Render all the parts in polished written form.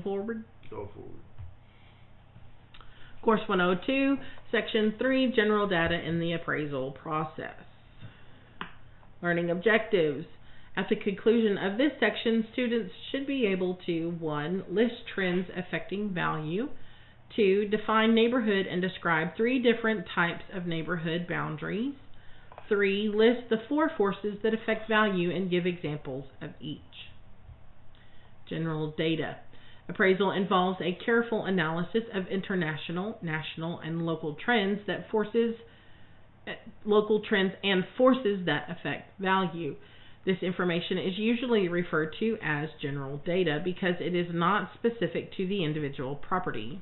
forward? Go forward. Course 102, Section 3, General Data in the Appraisal Process. Learning objectives. At the conclusion of this section, students should be able to 1. List trends affecting value. 2. Define neighborhood and describe 3 different types of neighborhood boundaries. 3. List the 4 forces that affect value and give examples of each. General data. Appraisal involves a careful analysis of international, national, and local trends and forces that affect value. This information is usually referred to as general data because it is not specific to the individual property.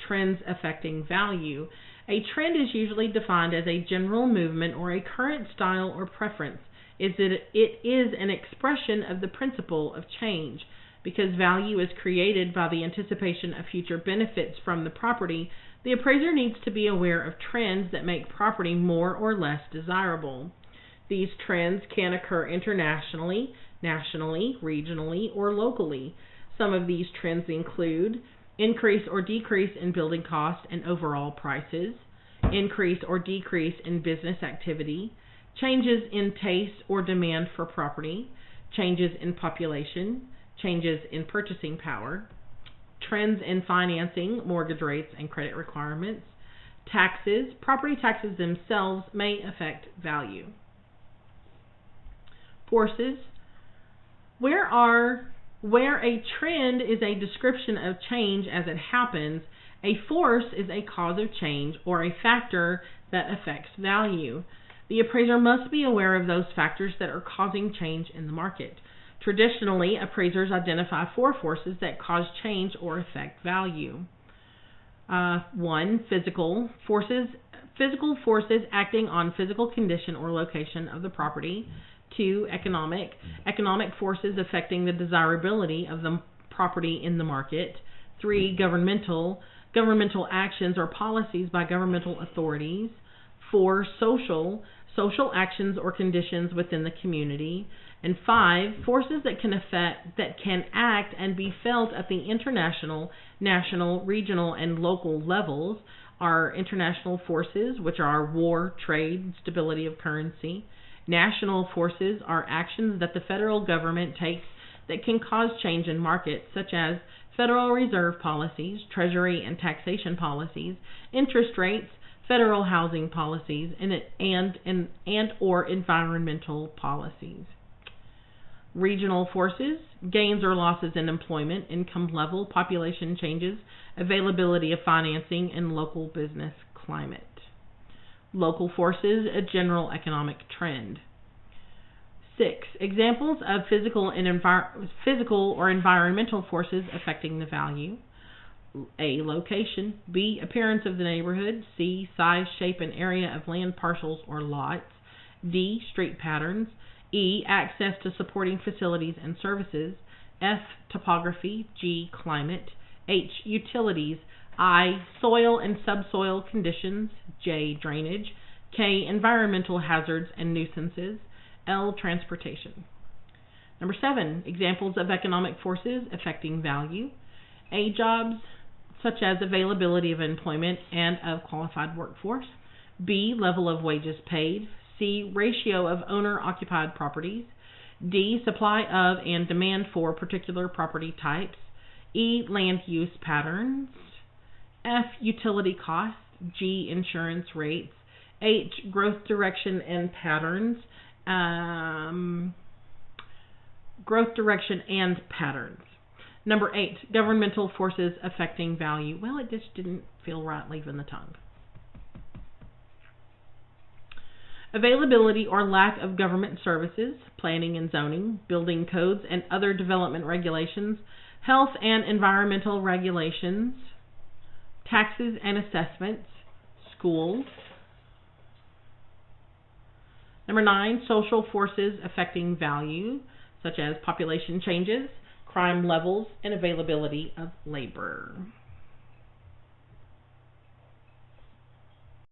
Trends affecting value. A trend is usually defined as a general movement or a current style or preference. It is an expression of the principle of change. Because value is created by the anticipation of future benefits from the property, the appraiser needs to be aware of trends that make property more or less desirable. These trends can occur internationally, nationally, regionally, or locally. Some of these trends include increase or decrease in building costs and overall prices, increase or decrease in business activity, changes in taste or demand for property, changes in population, changes in purchasing power, trends in financing, mortgage rates, and credit requirements, taxes. Property taxes themselves may affect value. Forces. Where a trend is a description of change as it happens, a force is a cause of change or a factor that affects value. The appraiser must be aware of those factors that are causing change in the market. Traditionally, appraisers identify 4 forces that cause change or affect value. 1. Physical forces. Physical forces acting on physical condition or location of the property. 2. Economic. Economic forces affecting the desirability of the property in the market. 3. Governmental. Governmental actions or policies by governmental authorities. 4. Social. Social actions or conditions within the community. And 5, forces that can act and be felt at the international, national, regional, and local levels are international forces, which are war, trade, stability of currency. National forces are actions that the federal government takes that can cause change in markets, such as Federal Reserve policies, Treasury and taxation policies, interest rates, federal housing policies, and or environmental policies. Regional forces, gains or losses in employment, income level, population changes, availability of financing, and local business climate. Local forces, a general economic trend. 6. Examples of physical or environmental forces affecting the value. A. Location. B. Appearance of the neighborhood. C. Size, shape, and area of land parcels or lots. D. Street patterns. E. Access to supporting facilities and services. F. Topography. G. Climate. H. Utilities. I. Soil and subsoil conditions. J. Drainage. K. Environmental hazards and nuisances. L. Transportation. Number 7. Examples of economic forces affecting value. A. Jobs, such as availability of employment and of qualified workforce. B. Level of wages paid. C. Ratio of owner-occupied properties. D. Supply of and demand for particular property types. E. Land use patterns. F. Utility costs. G. Insurance rates. H. Growth direction and patterns. Growth direction and patterns. Number 8. Governmental forces affecting value. Well, it just didn't feel right leaving the tongue. Availability or lack of government services, planning and zoning, building codes and other development regulations, health and environmental regulations, taxes and assessments, schools. Number 9, social forces affecting value, such as population changes, crime levels, and availability of labor.